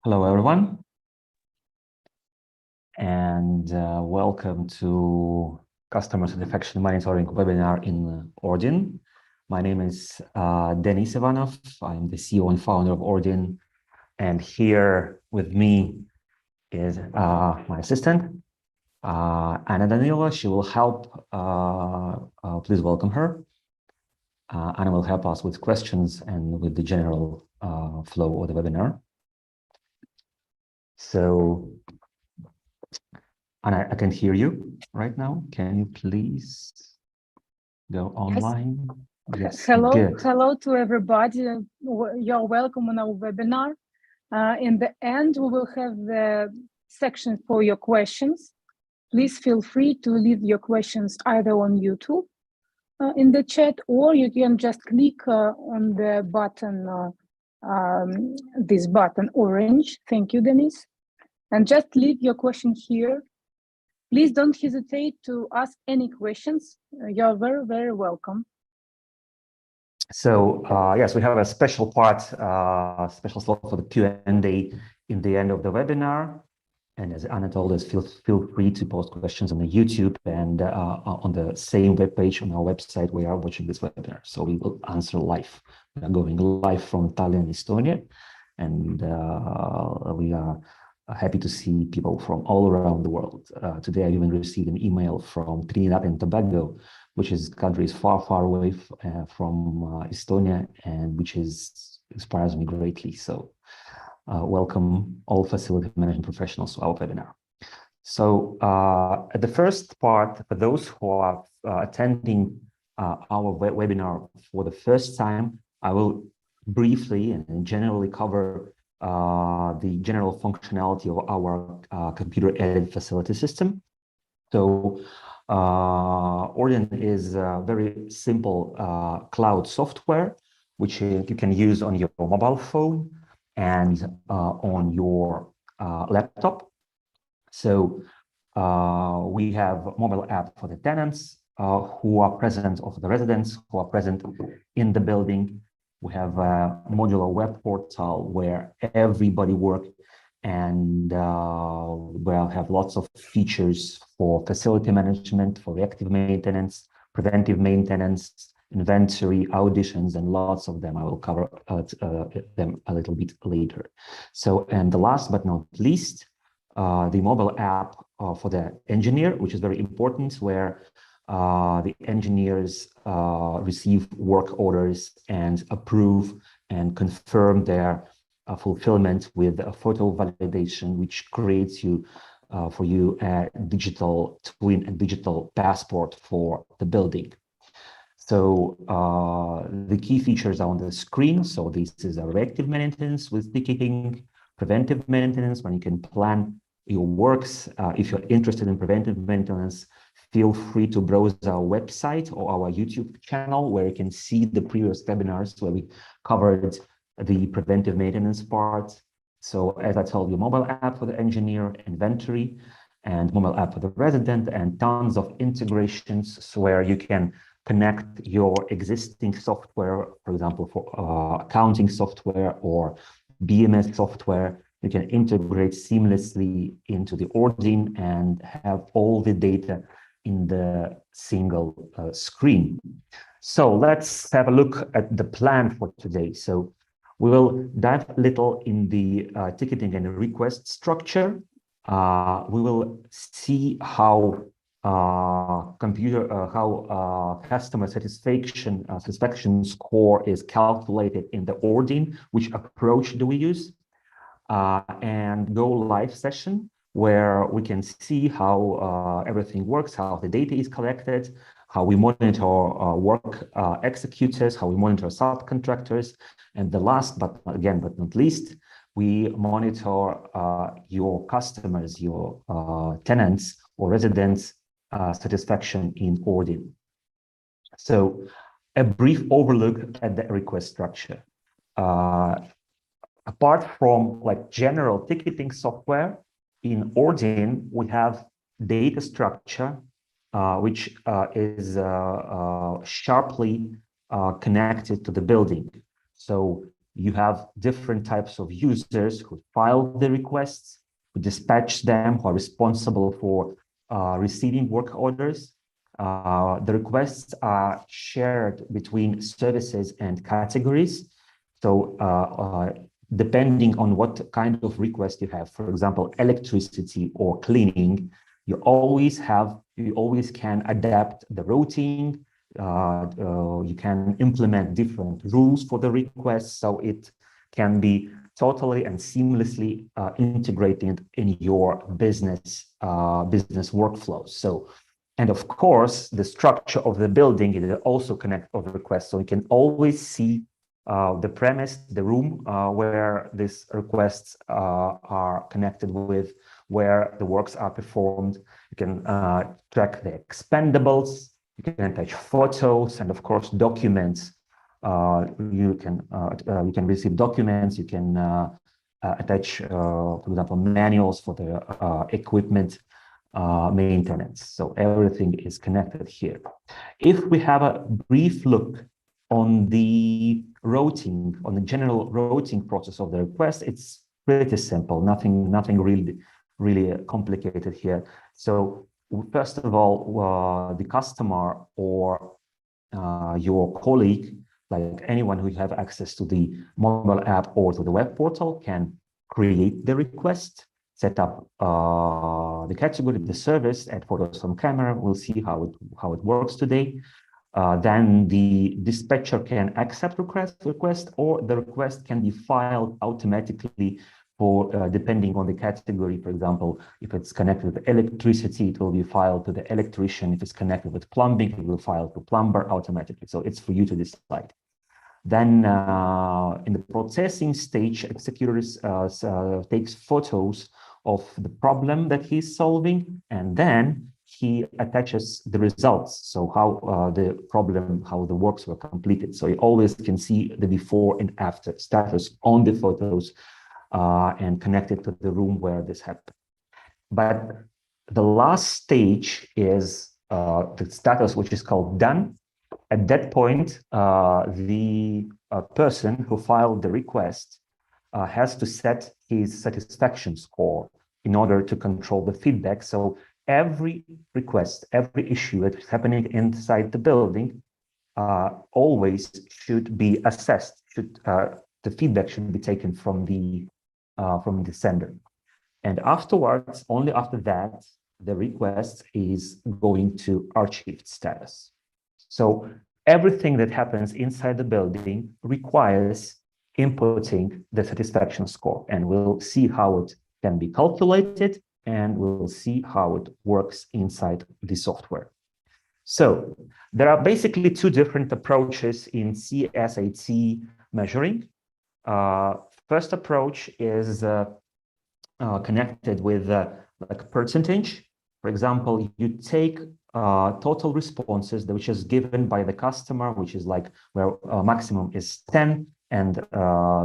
Hello, everyone, and welcome to Customer Satisfaction Monitoring webinar in ORDIN. My name is Denis Ivanov. I'm the CEO and founder of ORDIN, and here with me is my assistant, Anna Danila. She will help. Please welcome her. Anna will help us with questions and with the general flow of the webinar. So, and I can hear you right now. Can you please go online? Yes. Hello to everybody. You're welcome on our webinar. In the end, we will have the section for your questions. Please feel free to leave your questions either on YouTube in the chat, or you can just click on the button, this button orange. Thank you, Denis. And just leave your question here. Please don't hesitate to ask any questions. You're very, very welcome. So yes, we have a special part, special slot for the Q&A in the end of the webinar. And as Anna told us, feel free to post questions on the YouTube and on the same webpage on our website where you are watching this webinar. So we will answer live. We are going live from Tallinn, Estonia, and we are happy to see people from all around the world. Today, I even received an email from Trinidad and Tobago, which is countries far, far away from Estonia, and which inspires me greatly. So welcome all facility management professionals to our webinar. So at the first part, for those who are attending our webinar for the first time, I will briefly and generally cover the general functionality of our computer-aided facility system. So ORDIN is a very simple cloud software, which you can use on your mobile phone and on your laptop. So we have a mobile app for the tenants who are present, or for the residents who are present in the building. We have a modular web portal where everybody works, and we'll have lots of features for facility management, for reactive maintenance, preventive maintenance, inventory, auditions, and lots of them. I will cover them a little bit later. So, and the last but not least, the mobile app for the engineer, which is very important, where the engineers receive work orders and approve and confirm their fulfillment with a photo validation, which creates for you a digital twin and digital passport for the building. So the key features are on the screen. So this is a reactive maintenance with ticketing, preventive maintenance, when you can plan your works. If you're interested in preventive maintenance, feel free to browse our website or our YouTube channel, where you can see the previous webinars where we covered the preventive maintenance part. So as I told you, mobile app for the engineer, inventory, and mobile app for the resident, and tons of integrations where you can connect your existing software, for example, for accounting software or BMS software. You can integrate seamlessly into the ORDIN and have all the data in the single screen. So let's have a look at the plan for today. So we will dive a little in the ticketing and request structure. We will see how customer satisfaction score is calculated in the ORDIN, which approach do we use, and go live session, where we can see how everything works, how the data is collected, how we monitor work executors, how we monitor subcontractors, and the last but not least, we monitor your customers, your tenants or residents' satisfaction in ORDIN. So a brief overlook at the request structure. Apart from like general ticketing software, in ORDIN, we have data structure, which is sharply connected to the building. So you have different types of users who file the requests, who dispatch them, who are responsible for receiving work orders. The requests are shared between services and categories. So depending on what kind of request you have, for example, electricity or cleaning, you always can adapt the routing. You can implement different rules for the request, so it can be totally and seamlessly integrated in your business workflows. So, and of course, the structure of the building is also connected over requests, so you can always see the premise, the room where these requests are connected with, where the works are performed. You can track the expendables, you can attach photos, and of course documents. You can receive documents, you can attach, for example, manuals for the equipment maintenance. So everything is connected here. If we have a brief look on the routing, on the general routing process of the request, it's pretty simple. Nothing really complicated here. So first of all, the customer or your colleague, like anyone who have access to the mobile app or to the web portal, can create the request, set up the category, the service, add photos from camera. We'll see how it works today. Then the dispatcher can accept request, or the request can be filed automatically for depending on the category. For example, if it's connected with electricity, it will be filed to the electrician. If it's connected with plumbing, it will file to plumber automatically. So it's for you to decide. Then in the processing stage, executor takes photos of the problem that he's solving, and then he attaches the results. So how the works were completed. So you always can see the before and after status on the photos and connect it to the room where this happened. But the last stage is the status, which is called done. At that point, the person who filed the request has to set his satisfaction score in order to control the feedback. So every request, every issue that is happening inside the building always should be assessed. The feedback should be taken from the sender. And afterwards, only after that, the request is going to archived status. So everything that happens inside the building requires inputting the satisfaction score, and we'll see how it can be calculated, and we'll see how it works inside the software. So there are basically two different approaches in CSAT measuring. First approach is connected with like percentage. For example, you take total responses, which is given by the customer, which is like where maximum is 10 and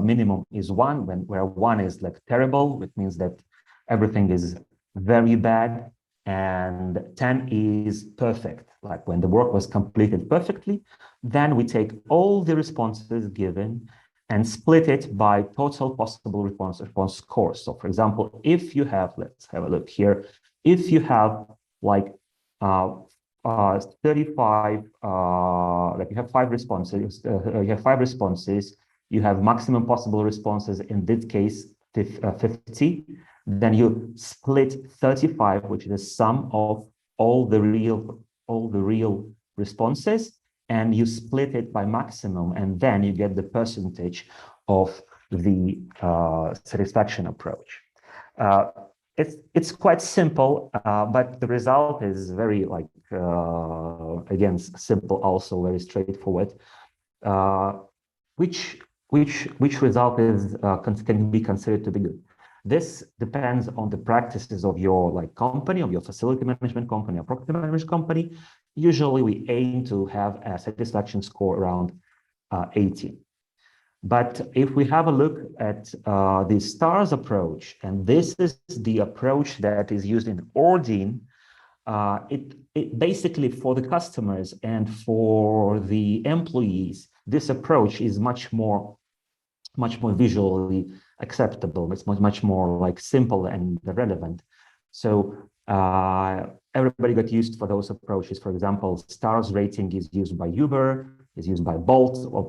minimum is 1, where 1 is like terrible, which means that everything is very bad, and 10 is perfect, like when the work was completed perfectly. Then we take all the responses given and split it by total possible response scores. So for example, if you have, let's have a look here, if you have like 35, like you have 5 responses, you have maximum possible responses, in this case 50, then you split 35, which is the sum of all the real responses, and you split it by maximum, and then you get the percentage of the satisfaction approach. It's quite simple, but the result is very like again simple, also very straightforward. Which result is can be considered to be good? This depends on the practices of your like company, of your facility management company or property management company. Usually we aim to have a satisfaction score around 80. But if we have a look at the STARS approach, and this is the approach that is used in ORDIN, it basically for the customers and for the employees, this approach is much more much more visually acceptable. It's much more like simple and relevant. So everybody got used for those approaches. For example, stars rating is used by Uber, is used by Bolt, or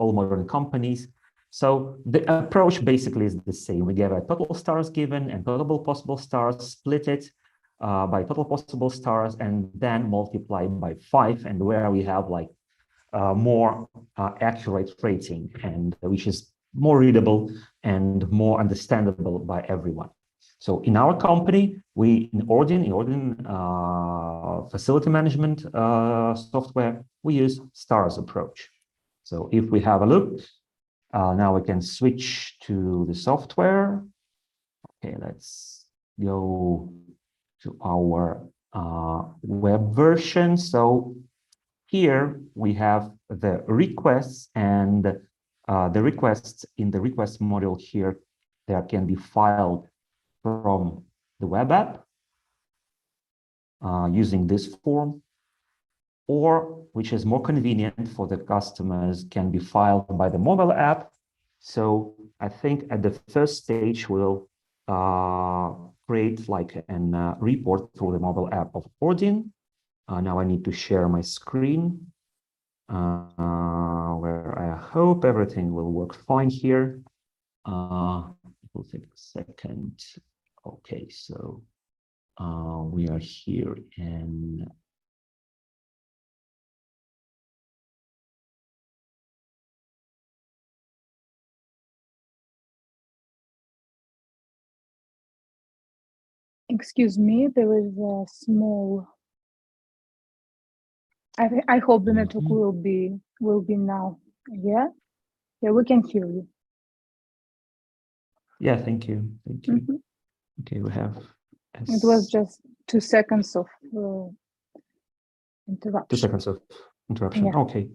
all modern companies. So the approach basically is the same. We give a total stars given and total possible stars, split it by total possible stars, and then multiply by 5, and where we have like more accurate rating, and which is more readable and more understandable by everyone. So in our company, in ORDIN facility management software, we use stars approach. So if we have a look, now we can switch to the software. Okay, let's go to our web version. So here we have the requests, and the requests in the request module here, they can be filed from the web app using this form, or which is more convenient for the customers, can be filed by the mobile app. So I think at the first stage, we'll create like a report through the mobile app of ORDIN. Now I need to share my screen, where I hope everything will work fine here. It will take a second. Okay, so we are here in Excuse me, there is a small. I hope the network will be now. Yeah, we can hear you. Yeah, thank you. Okay, we have. It was just 2 seconds of interruption. 2 seconds of interruption. Yeah. Okay.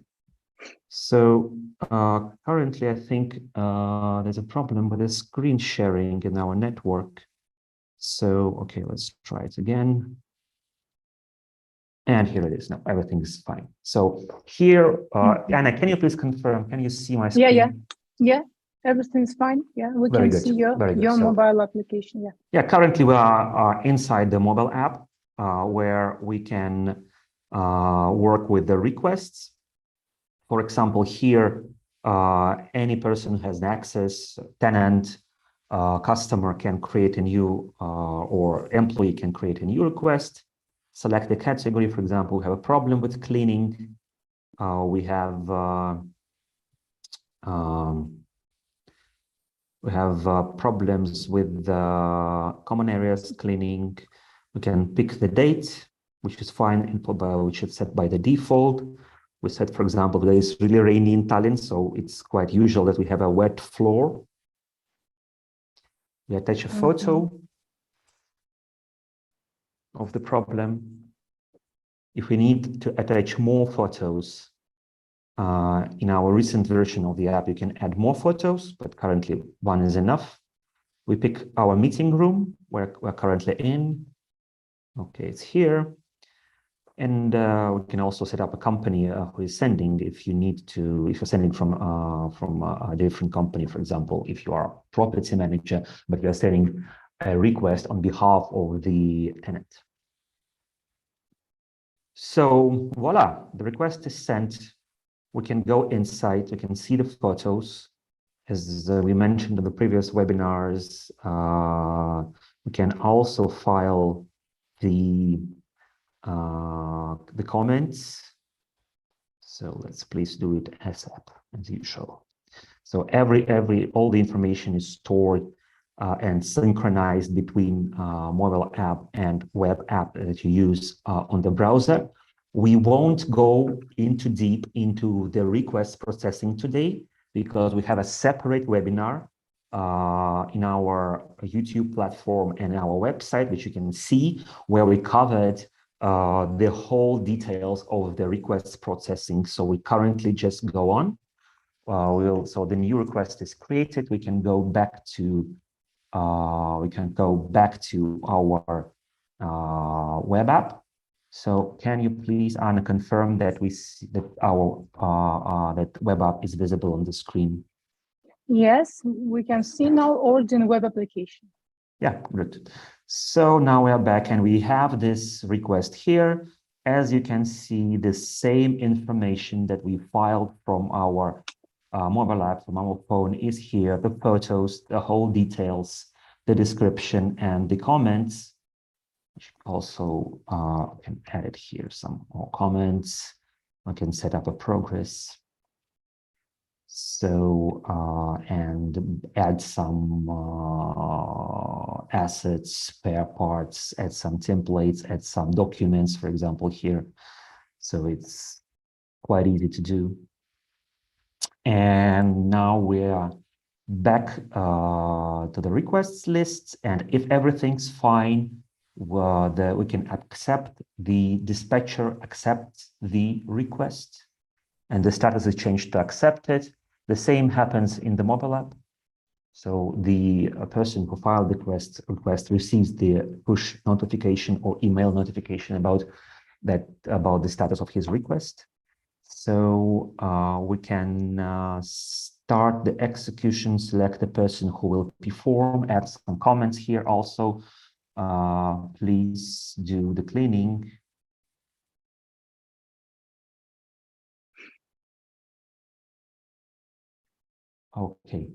So currently, I think there's a problem with the screen sharing in our network. So, okay, let's try it again. And here it is. Now everything is fine. So here, Anna, can you please confirm? Can you see my screen? Yeah. Everything's fine. Yeah, we can see your mobile application. Yeah, currently we are inside the mobile app where we can work with the requests. For example, here, any person who has access, tenant, customer can create a new, or employee can create a new request, select the category. For example, we have a problem with cleaning. We have problems with common areas cleaning. We can pick the date, which is fine, which is set by the default. We said, for example, today is really rainy in Tallinn, so it's quite usual that we have a wet floor. We attach a photo of the problem. If we need to attach more photos, in our recent version of the app, you can add more photos, but currently one is enough. We pick our meeting room where we're currently in. Okay, it's here. And we can also set up a company who is sending if you need to, if you're sending from a different company, for example, if you are a property manager, but you're sending a request on behalf of the tenant. So voila, the request is sent. We can go inside, we can see the photos. As we mentioned in the previous webinars, we can also file the comments. So let's please do it ASAP as usual. So all the information is stored and synchronized between mobile app and web app that you use on the browser. We won't go deep into the request processing today because we have a separate webinar in our YouTube platform and our website, which you can see, where we covered the whole details of the request processing. So we currently just go on. So the new request is created. We can go back to our web app. So can you please, Anna, confirm that we see that our that web app is visible on the screen? Yes, we can see now ORDIN web application. Yeah, good. So now we are back and we have this request here. As you can see, the same information that we filed from our mobile app, from our phone is here, the photos, the whole details, the description, and the comments. Also, can add here some more comments. I can set up a progress. So, and add some assets, spare parts, add some templates, add some documents, for example, here. So it's quite easy to do. And now we are back to the requests list. And if everything's fine, we can accept the dispatcher accepts the request. And the status is changed to accepted. The same happens in the mobile app. So the person who filed the request receives the push notification or email notification about the status of his request. So we can start the execution, select the person who will perform, add some comments here also. Please do the cleaning. Okay,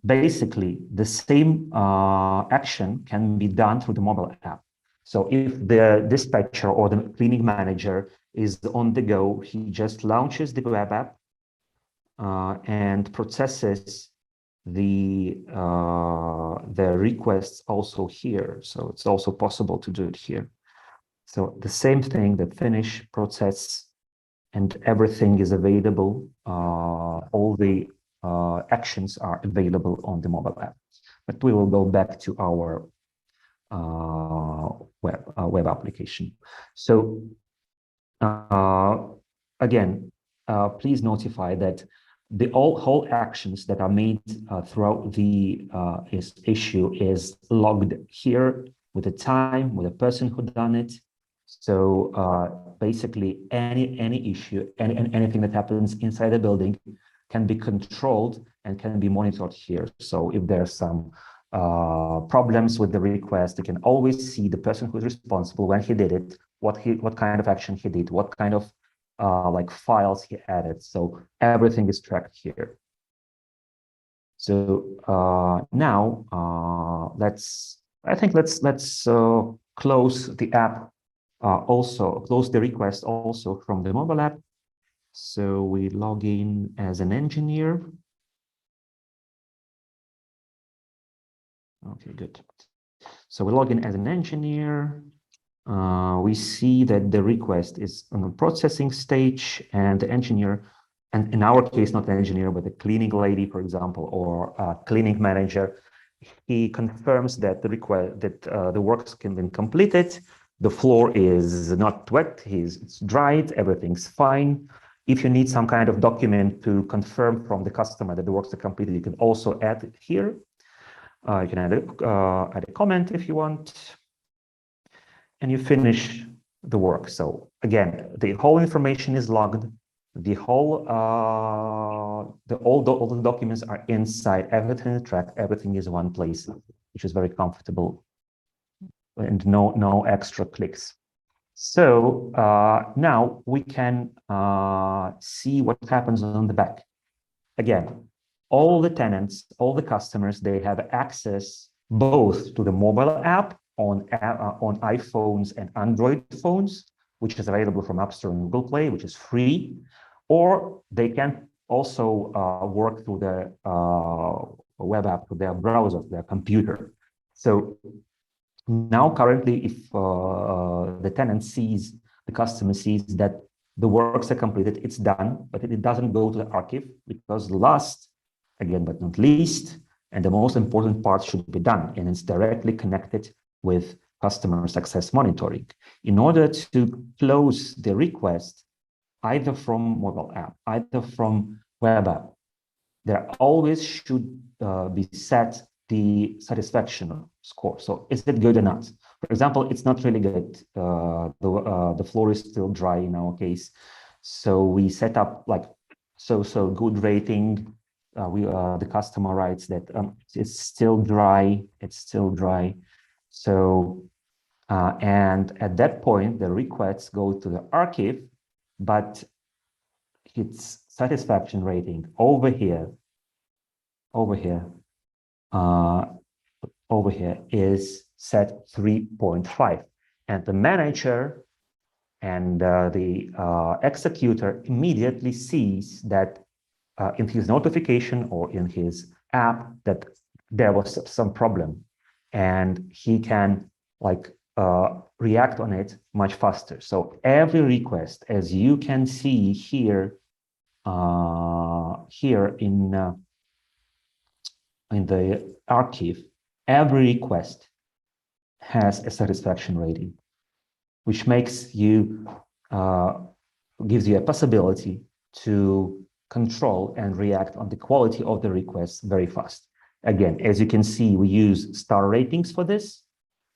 basically the same action can be done through the mobile app. So if the dispatcher or the cleaning manager is on the go, he just launches the web app and processes the requests also here. So it's also possible to do it here. So the same thing, the finish process, and everything is available. All the actions are available on the mobile app. But we will go back to our web application. So again, please notify that the whole actions that are made throughout the issue is logged here with the time, with the person who done it. So basically, any issue, anything that happens inside the building can be controlled and can be monitored here. So if there's some problems with the request, you can always see the person who is responsible when he did it, what kind of action he did, what kind of like files he added. So everything is tracked here. So now let's close the app. Also close the request also from the mobile app. So we log in as an engineer. Okay, good. So we log in as an engineer. We see that the request is on the processing stage, and the engineer, and in our case, not an engineer, but a cleaning lady, for example, or a cleaning manager, he confirms that the works can be completed. The floor is not wet, it's dried, everything's fine. If you need some kind of document to confirm from the customer that the works are completed, you can also add it here. You can add a comment if you want, and you finish the work. So again, the whole information is logged. The whole all the documents are inside. Everything is tracked. Everything is one place, which is very comfortable, and no extra clicks. So now we can see what happens on the back. Again, all the tenants, all the customers, they have access both to the mobile app on iPhones and Android phones, which is available from App Store and Google Play, which is free, or they can also work through the web app, through their browser, their computer. So now currently, if the tenant sees, the customer sees that the works are completed, it's done, but it doesn't go to the archive, because last, again, but not least, and the most important part should be done, and it's directly connected with customer success monitoring. In order to close the request, either from mobile app, either from web app, there always should be set the satisfaction score. So is it good or not? For example, it's not really good. The floor is still dry in our case. So we set up like so good rating. the customer writes that it's still dry. It's still dry. So, and at that point, the requests go to the archive, but its satisfaction rating over here is set 3.5, and the manager and the executor immediately sees that in his notification or in his app that there was some problem, and he can like react on it much faster. So every request, as you can see here, here in the archive, every request has a satisfaction rating, which makes you gives you a possibility to control and react on the quality of the requests very fast. Again, as you can see, we use star ratings for this.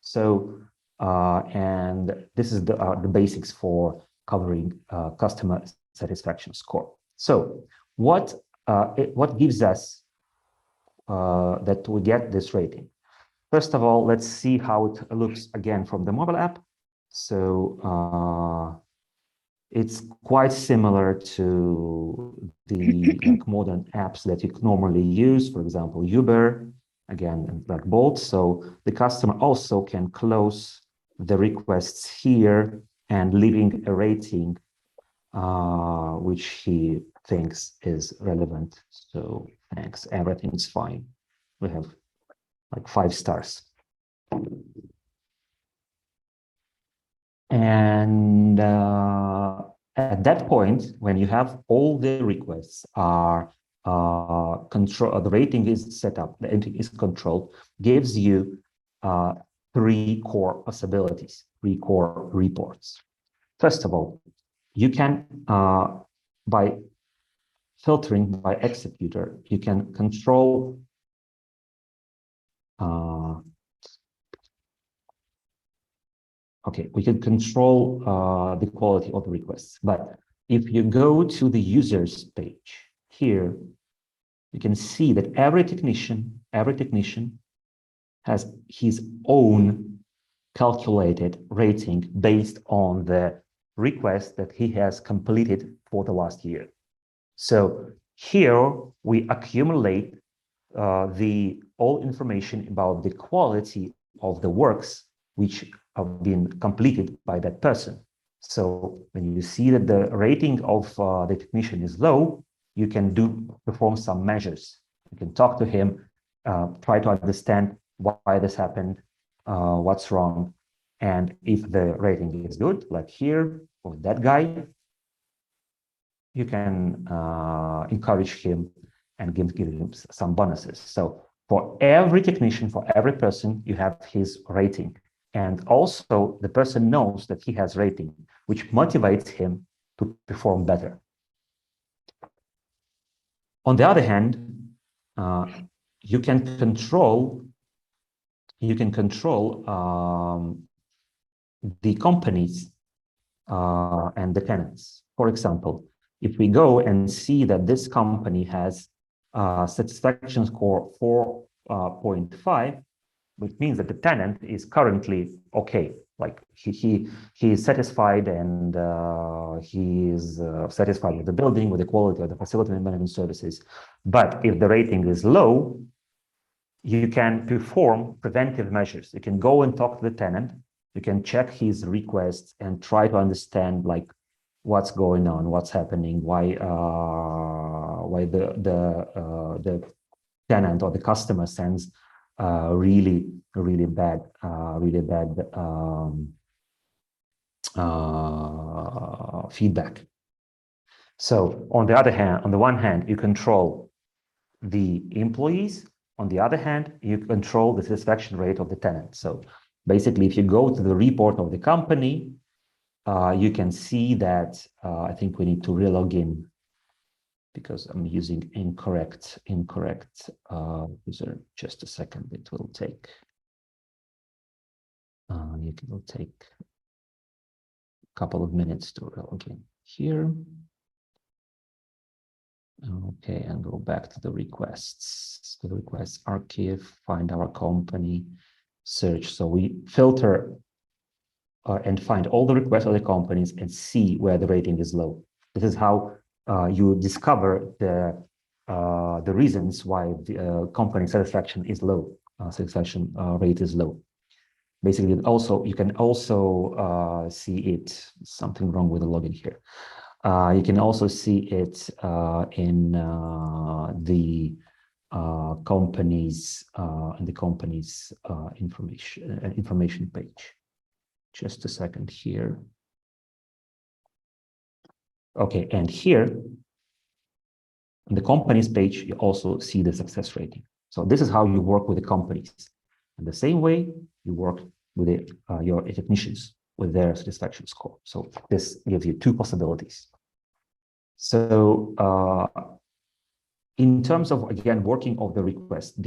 So, and this is the basics for covering customer satisfaction score. So, what gives us that we get this rating? First of all, let's see how it looks again from the mobile app. So it's quite similar to the like modern apps that you normally use, for example, Uber, again, like Bolt. So the customer also can close the requests here and leaving a rating which he thinks is relevant. So thanks, everything's fine. We have like 5 stars. And at that point, when you have all the requests are the rating is set up, the rating is controlled, gives you 3 core possibilities, 3 core reports. First of all, you can, by filtering by executor, you can control okay, we can control the quality of the requests. But if you go to the users page here, you can see that every technician has his own calculated rating based on the request that he has completed for the last year. So here we accumulate all information about the quality of the works which have been completed by that person. So when you see that the rating of the technician is low, you can perform some measures. You can talk to him, try to understand why this happened, what's wrong. And if the rating is good, like here, for that guy, you can encourage him and give him some bonuses. So for every technician, for every person, you have his rating. And also the person knows that he has rating, which motivates him to perform better. On the other hand, you can control the companies and the tenants. For example, if we go and see that this company has satisfaction score 4.5, which means that the tenant is currently okay, like he is satisfied, and he is satisfied with the building, with the quality of the facility and management services. But if the rating is low, you can perform preventive measures. You can go and talk to the tenant. You can check his requests and try to understand like what's going on, what's happening, why the tenant or the customer sends really bad feedback. So on the one hand, you control the employees. On the other hand, you control the satisfaction rate of the tenant. So basically, if you go to the report of the company, you can see that I think we need to relog in because I'm using incorrect user. Just a second, it will take a couple of minutes to relog in here. Okay, and go back to the requests. To the requests archive, find our company, search. So we filter and find all the requests of the companies and see where the rating is low. This is how you discover the reasons why the company satisfaction is low, satisfaction rate is low. Basically, also you can also see it. Something wrong with the login here. You can also see it in the company's information page. Just a second here. Okay, and here on the company's page, you also see the success rating. So this is how you work with the companies. In the same way, you work with your technicians with their satisfaction score. So this gives you two possibilities. So in terms of, again, working of the request,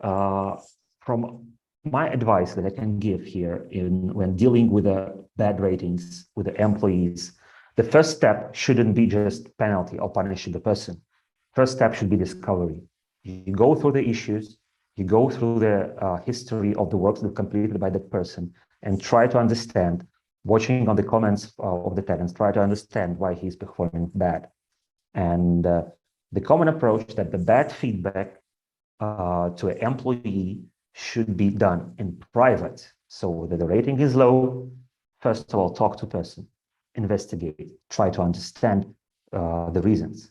from my advice that I can give here when dealing with the bad ratings with the employees, the first step shouldn't be just penalty or punishing the person. First step should be discovery. You go through the issues, you go through the history of the works that completed by that person and try to understand, watching on the comments of the tenants, try to understand why he's performing bad. And the common approach that the bad feedback to an employee should be done in private. So that the rating is low, first of all, talk to person, investigate, try to understand the reasons.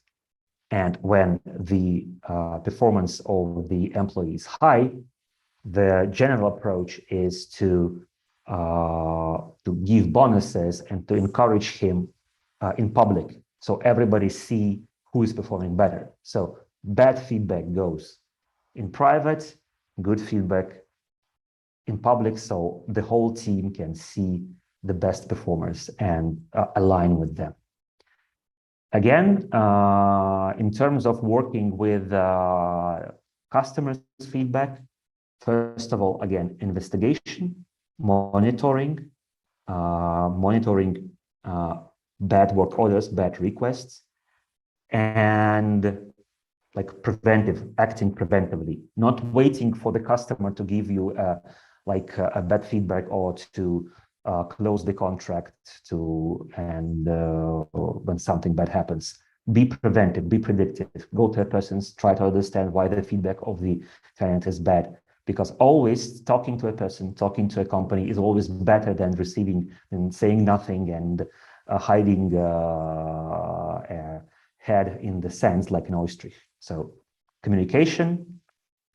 And when the performance of the employee is high, the general approach is to give bonuses and to encourage him in public, so everybody see who is performing better. So bad feedback goes in private, good feedback in public, so the whole team can see the best performers and align with them. Again, in terms of working with customers' feedback, first of all, again, investigation, monitoring bad work orders, bad requests, and like acting preventively, not waiting for the customer to give you a bad feedback or to close the contract and when something bad happens. Be preventive, be predictive, go to a person, try to understand why the feedback of the client is bad, because always talking to a person, talking to a company is always better than receiving and saying nothing and hiding a head in the sands like an oyster. So communication,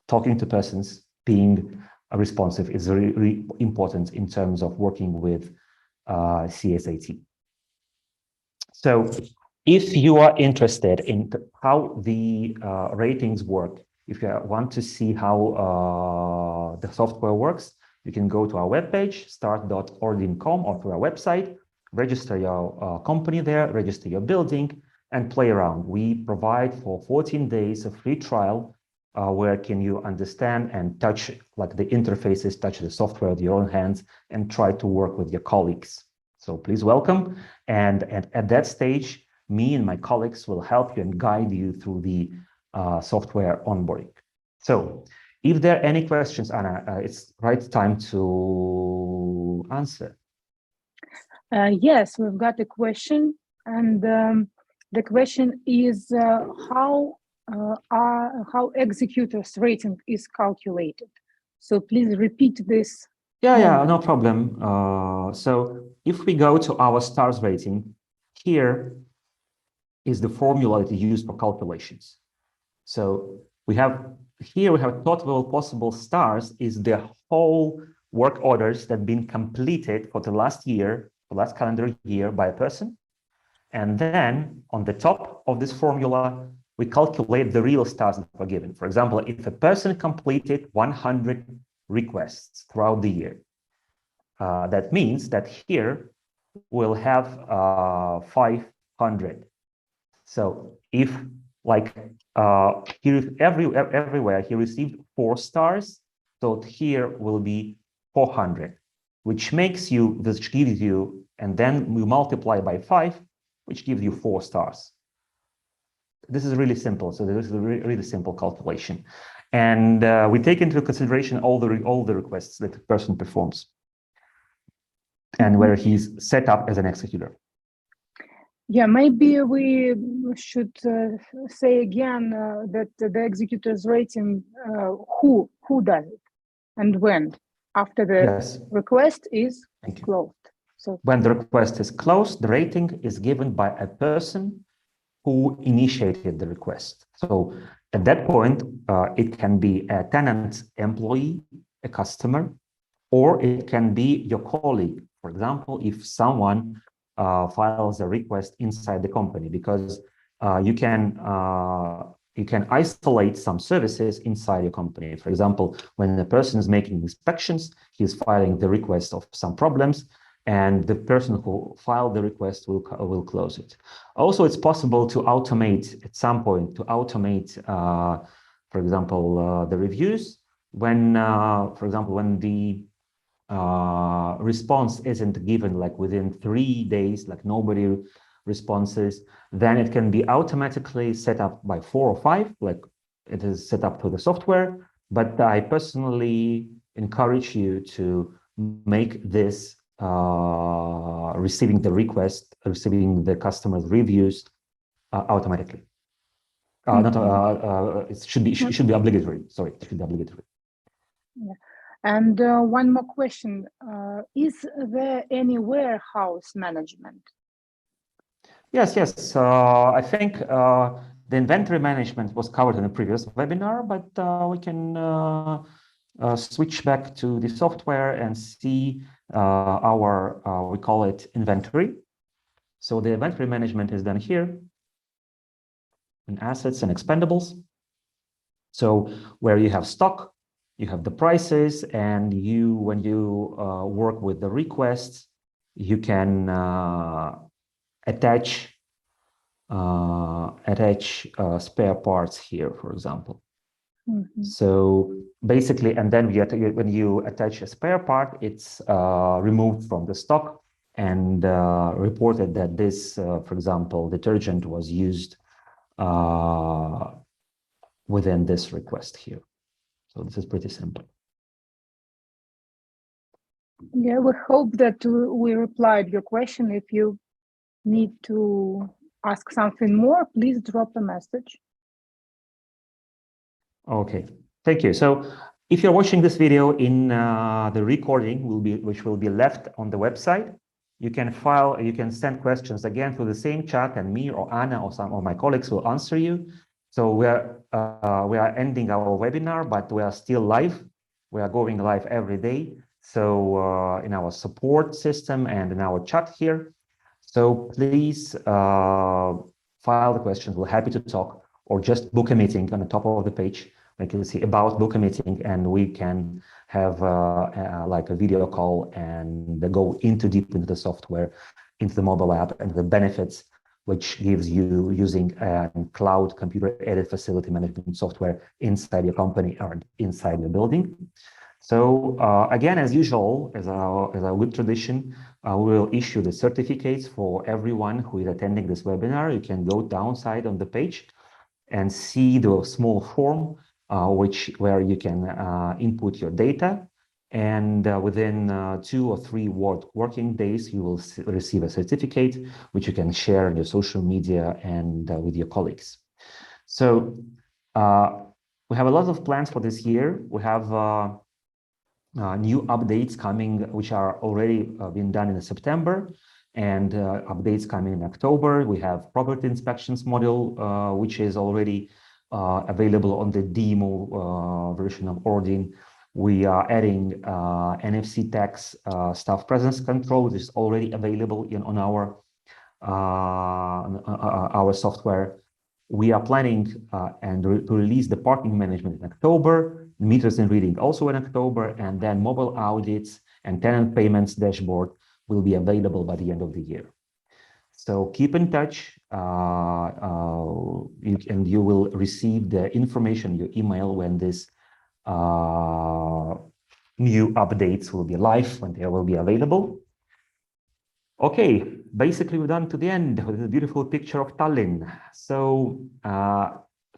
talking to persons, being responsive is really, really important in terms of working with CSAT. So if you are interested in how the ratings work, if you want to see how the software works, you can go to our webpage, start.ordin.com, or to our website, register your company there, register your building, and play around. We provide for 14 days a free trial where can you understand and touch like the interfaces, touch the software with your own hands, and try to work with your colleagues. So please welcome. And at that stage, me and my colleagues will help you and guide you through the software onboarding. So if there are any questions, Anna, it's right time to answer. Yes, we've got a question. And the question is how executors rating is calculated. So please repeat this. Yeah, no problem. So if we go to our stars rating, here is the formula that is used for calculations. So we have total possible stars is the whole work orders that have been completed for the last year, the last calendar year by a person. And then on the top of this formula, we calculate the real stars that were given. For example, if a person completed 100 requests throughout the year, that means that here we'll have 500. So if like everywhere he received 4 stars, so here will be 400, which gives you, and then we multiply by 5, which gives you 4 stars. This is really simple. So this is a really simple calculation. And we take into consideration all the requests that the person performs and whether he's set up as an executor. Yeah, maybe we should say again that the executor's rating, who does it and when, after the request is closed. So when the request is closed, the rating is given by a person who initiated the request. So at that point, it can be a tenant employee, a customer, or it can be your colleague. For example, if someone files a request inside the company, because you can isolate some services inside your company. For example, when the person is making inspections, he's filing the request of some problems, and the person who filed the request will close it. Also, it's possible to automate at some point, for example, the reviews. When, for example, when the response isn't given like within 3 days, like nobody responses, then it can be automatically set up by 4 or 5, like it is set up to the software. But I personally encourage you to make this receiving the request, receiving the customer's reviews automatically. It should be obligatory. Sorry, it should be obligatory. Yeah. And one more question: is there any warehouse management? Yes. I think the inventory management was covered in a previous webinar, but we can switch back to the software and see our, we call it inventory. So the inventory management is done here in assets and expendables. So where you have stock, you have the prices, and when you work with the requests, you can attach spare parts here, for example. Mm-hmm. So basically, and then when you attach a spare part, it's removed from the stock and reported that this, for example, detergent was used within this request here. So this is pretty simple. Yeah, we hope that we replied your question. If you need to ask something more, please drop a message. Okay, thank you. So if you're watching this video in the recording, which will be left on the website, you can send questions again through the same chat, and me or Anna or some of my colleagues will answer you. So we are ending our webinar, but we are still live. We are going live every day. So in our support system and in our chat here. So please file the questions. We're happy to talk, or just book a meeting on the top of the page. You can see about book a meeting, and we can have like a video call and go deep into the software, into the mobile app, and the benefits which gives you using cloud computer-aided facility management software inside your company or inside your building. So again, as usual, as our good tradition, we will issue the certificates for everyone who is attending this webinar. You can go downside on the page and see the small form where you can input your data, and within 2 or 3 working days, you will receive a certificate which you can share on your social media and with your colleagues. So we have a lot of plans for this year. We have new updates coming, which are already been done in September, and updates coming in October. We have property inspections module, which is already available on the demo version of ORDIN. We are adding NFC tax staff presence control, which is already available on our software. We are planning to release the parking management in October, meters and reading also in October, and then mobile audits and tenant payments dashboard will be available by the end of the year. So keep in touch, and you will receive the information in your email when this new updates will be live, when they will be available. Okay, basically we're done to the end with a beautiful picture of Tallinn. So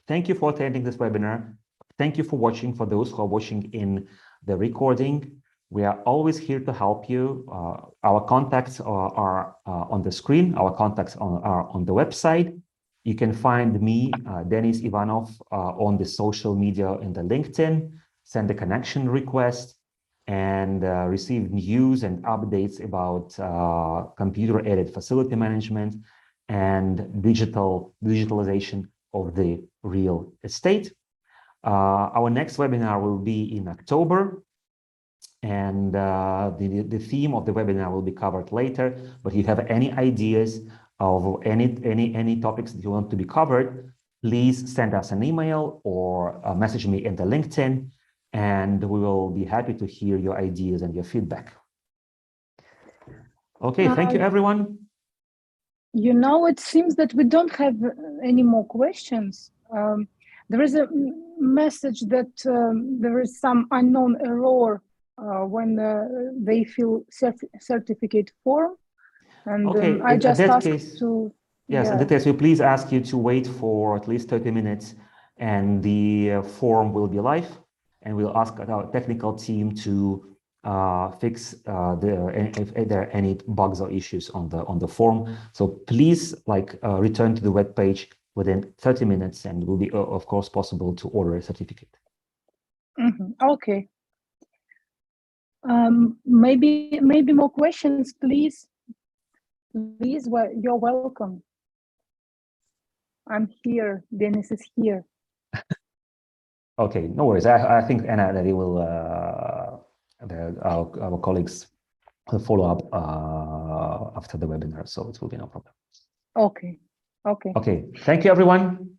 thank you for attending this webinar. Thank you for watching. For those who are watching in the recording, we are always here to help you. Our contacts are on the screen. Our contacts are on the website. You can find me, Denis Ivanov, on the social media in the LinkedIn, send a connection request, and receive news and updates about computer-aided facility management and digitalization of the real estate. Our next webinar will be in October, and the theme of the webinar will be covered later. But if you have any ideas of any topics that you want to be covered, please send us an email or message me in the LinkedIn, and we will be happy to hear your ideas and your feedback. Okay, thank you, everyone. You know, it seems that we don't have any more questions. There is a message that there is some unknown error when they fill certificate form. And okay, I just asked case, to... Yes, yeah. in that case, we please ask you to wait for at least 30 minutes and the form will be live, and we'll ask our technical team to fix if there are any bugs or issues on the form. So please return to the web page within 30 minutes, and it will be of course possible to order a certificate. Okay. Maybe more questions, please. Please, you're welcome. I'm here. Denis is here. Okay, no worries. I think Anna that will our colleagues will follow up after the webinar, so it will be no problem. Okay. Okay. Okay. Thank you, everyone,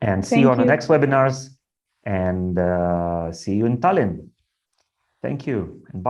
and see you on the next webinars. And see you in Tallinn. Thank you. And bye.